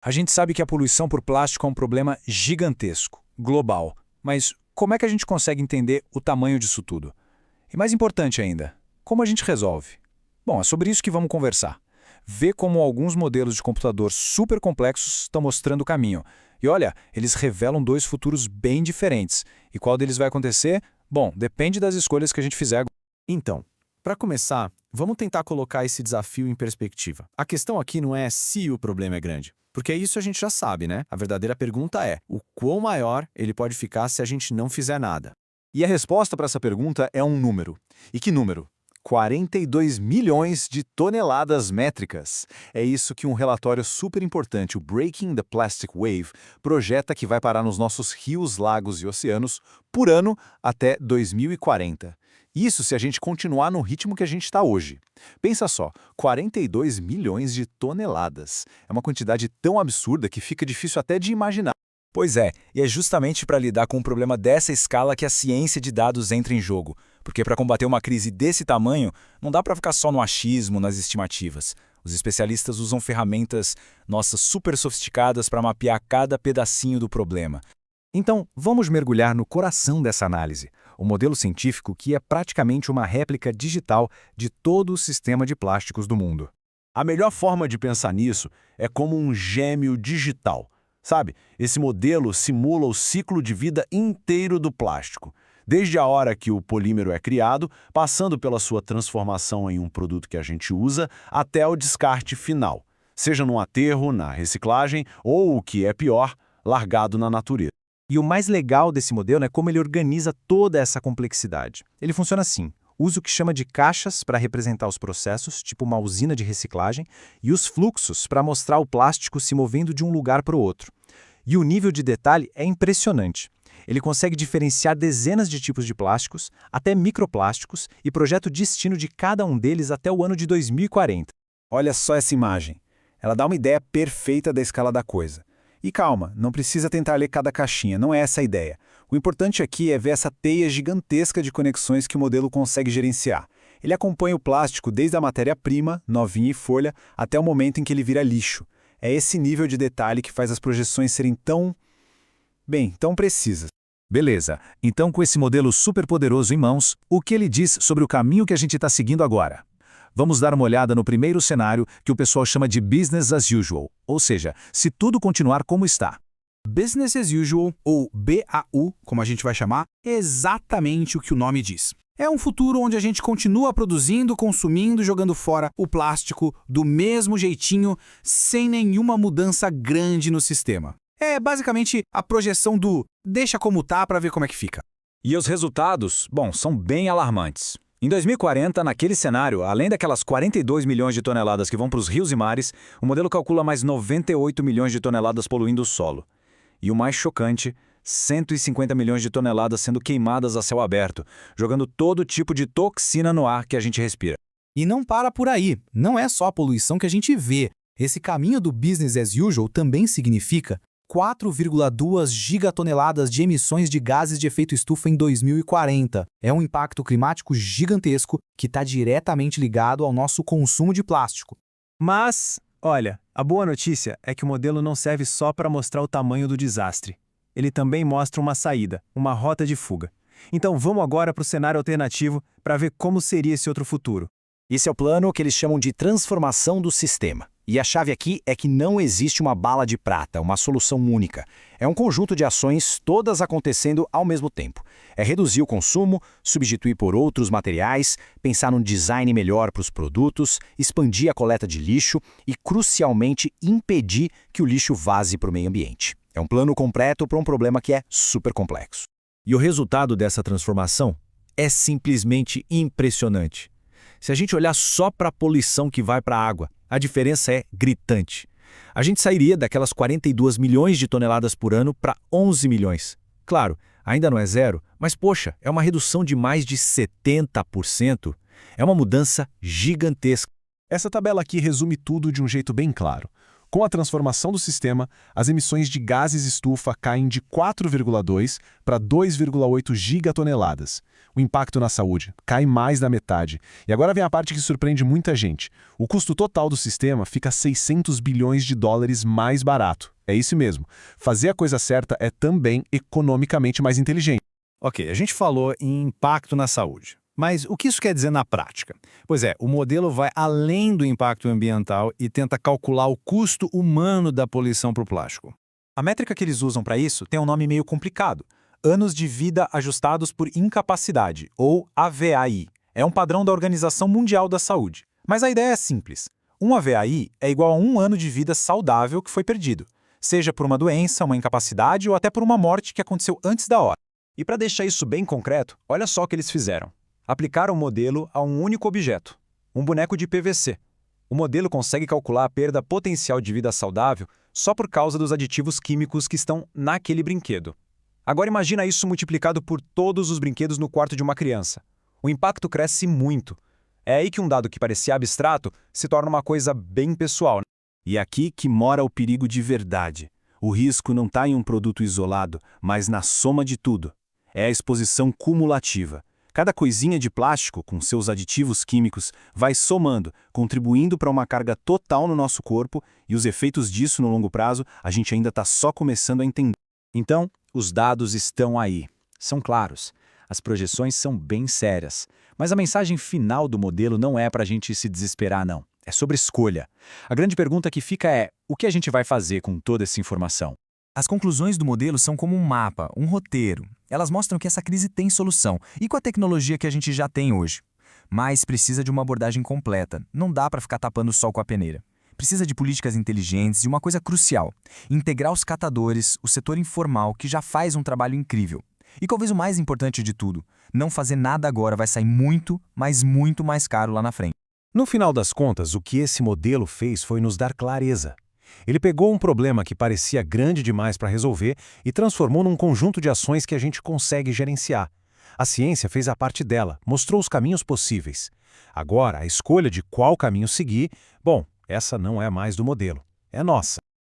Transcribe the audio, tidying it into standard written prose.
A gente sabe que a poluição por plástico é um problema gigantesco, global. Mas como é que a gente consegue entender o tamanho disso tudo? E mais importante ainda, como a gente resolve? Bom, é sobre isso que vamos conversar. Ver como alguns modelos de computador super complexos estão mostrando o caminho. E olha, eles revelam dois futuros bem diferentes. E qual deles vai acontecer? Bom, depende das escolhas que a gente fizer agora. Então, para começar, vamos tentar colocar esse desafio em perspectiva. A questão aqui não é se o problema é grande, porque isso a gente já sabe, né? A verdadeira pergunta é o quão maior ele pode ficar se a gente não fizer nada. E a resposta para essa pergunta é um número. E que número? 42 milhões de toneladas métricas. É isso que um relatório super importante, o Breaking the Plastic Wave, projeta que vai parar nos nossos rios, lagos e oceanos por ano até 2040. Isso se a gente continuar no ritmo que a gente está hoje. Pensa só, 42 milhões de toneladas. É uma quantidade tão absurda que fica difícil até de imaginar. Pois é, e é justamente para lidar com um problema dessa escala que a ciência de dados entra em jogo. Porque para combater uma crise desse tamanho, não dá para ficar só no achismo, nas estimativas. Os especialistas usam ferramentas nossas super sofisticadas para mapear cada pedacinho do problema. Então, vamos mergulhar no coração dessa análise, o modelo científico que é praticamente uma réplica digital de todo o sistema de plásticos do mundo. A melhor forma de pensar nisso é como um gêmeo digital. Sabe, esse modelo simula o ciclo de vida inteiro do plástico, desde a hora que o polímero é criado, passando pela sua transformação em um produto que a gente usa, até o descarte final, seja no aterro, na reciclagem ou, o que é pior, largado na natureza. E o mais legal desse modelo é como ele organiza toda essa complexidade. Ele funciona assim. Usa o que chama de caixas para representar os processos, tipo uma usina de reciclagem, e os fluxos para mostrar o plástico se movendo de um lugar para o outro. E o nível de detalhe é impressionante. Ele consegue diferenciar dezenas de tipos de plásticos, até microplásticos, e projeta o destino de cada um deles até o ano de 2040. Olha só essa imagem. Ela dá uma ideia perfeita da escala da coisa. E calma, não precisa tentar ler cada caixinha, não é essa a ideia. O importante aqui é ver essa teia gigantesca de conexões que o modelo consegue gerenciar. Ele acompanha o plástico desde a matéria-prima, novinha e folha, até o momento em que ele vira lixo. É esse nível de detalhe que faz as projeções serem tão precisas. Beleza, então com esse modelo super poderoso em mãos, o que ele diz sobre o caminho que a gente está seguindo agora? Vamos dar uma olhada no primeiro cenário que o pessoal chama de Business as Usual, ou seja, se tudo continuar como está. Business as Usual, ou BAU, como a gente vai chamar, é exatamente o que o nome diz. É um futuro onde a gente continua produzindo, consumindo e jogando fora o plástico do mesmo jeitinho, sem nenhuma mudança grande no sistema. É basicamente a projeção do deixa como tá para ver como é que fica. E os resultados, são bem alarmantes. Em 2040, naquele cenário, além daquelas 42 milhões de toneladas que vão para os rios e mares, o modelo calcula mais 98 milhões de toneladas poluindo o solo. E o mais chocante, 150 milhões de toneladas sendo queimadas a céu aberto, jogando todo tipo de toxina no ar que a gente respira. E não para por aí, não é só a poluição que a gente vê. Esse caminho do business as usual também significa 4,2 gigatoneladas de emissões de gases de efeito estufa em 2040. É um impacto climático gigantesco que está diretamente ligado ao nosso consumo de plástico. Mas, olha, a boa notícia é que o modelo não serve só para mostrar o tamanho do desastre. Ele também mostra uma saída, uma rota de fuga. Então vamos agora para o cenário alternativo para ver como seria esse outro futuro. Esse é o plano que eles chamam de transformação do sistema. E a chave aqui é que não existe uma bala de prata, uma solução única. É um conjunto de ações, todas acontecendo ao mesmo tempo. É reduzir o consumo, substituir por outros materiais, pensar num design melhor para os produtos, expandir a coleta de lixo e, crucialmente, impedir que o lixo vaze para o meio ambiente. É um plano completo para um problema que é super complexo. E o resultado dessa transformação é simplesmente impressionante. Se a gente olhar só para a poluição que vai para a água, a diferença é gritante. A gente sairia daquelas 42 milhões de toneladas por ano para 11 milhões. Claro, ainda não é zero, mas poxa, é uma redução de mais de 70%. É uma mudança gigantesca. Essa tabela aqui resume tudo de um jeito bem claro. Com a transformação do sistema, as emissões de gases estufa caem de 4,2 para 2,8 gigatoneladas. O impacto na saúde cai mais da metade. E agora vem a parte que surpreende muita gente. O custo total do sistema fica 600 bilhões de dólares mais barato. É isso mesmo. Fazer a coisa certa é também economicamente mais inteligente. Ok, a gente falou em impacto na saúde. Mas o que isso quer dizer na prática? Pois é, o modelo vai além do impacto ambiental e tenta calcular o custo humano da poluição para o plástico. A métrica que eles usam para isso tem um nome meio complicado. Anos de vida ajustados por incapacidade, ou AVAI. É um padrão da Organização Mundial da Saúde. Mas a ideia é simples. Um AVAI é igual a um ano de vida saudável que foi perdido, seja por uma doença, uma incapacidade ou até por uma morte que aconteceu antes da hora. E para deixar isso bem concreto, olha só o que eles fizeram. Aplicaram o modelo a um único objeto, um boneco de PVC. O modelo consegue calcular a perda potencial de vida saudável só por causa dos aditivos químicos que estão naquele brinquedo. Agora imagina isso multiplicado por todos os brinquedos no quarto de uma criança. O impacto cresce muito. É aí que um dado que parecia abstrato se torna uma coisa bem pessoal. E é aqui que mora o perigo de verdade. O risco não está em um produto isolado, mas na soma de tudo. É a exposição cumulativa. Cada coisinha de plástico, com seus aditivos químicos, vai somando, contribuindo para uma carga total no nosso corpo, e os efeitos disso no longo prazo a gente ainda está só começando a entender. Então, os dados estão aí. São claros. As projeções são bem sérias. Mas a mensagem final do modelo não é para a gente se desesperar, não. É sobre escolha. A grande pergunta que fica é: o que a gente vai fazer com toda essa informação? As conclusões do modelo são como um mapa, um roteiro. Elas mostram que essa crise tem solução, e com a tecnologia que a gente já tem hoje. Mas precisa de uma abordagem completa. Não dá para ficar tapando o sol com a peneira. Precisa de políticas inteligentes e uma coisa crucial: integrar os catadores, o setor informal, que já faz um trabalho incrível. E talvez o mais importante de tudo, não fazer nada agora vai sair muito, mas muito mais caro lá na frente. No final das contas, o que esse modelo fez foi nos dar clareza. Ele pegou um problema que parecia grande demais para resolver e transformou num conjunto de ações que a gente consegue gerenciar. A ciência fez a parte dela, mostrou os caminhos possíveis. Agora, a escolha de qual caminho seguir, bom, essa não é mais do modelo, é nossa.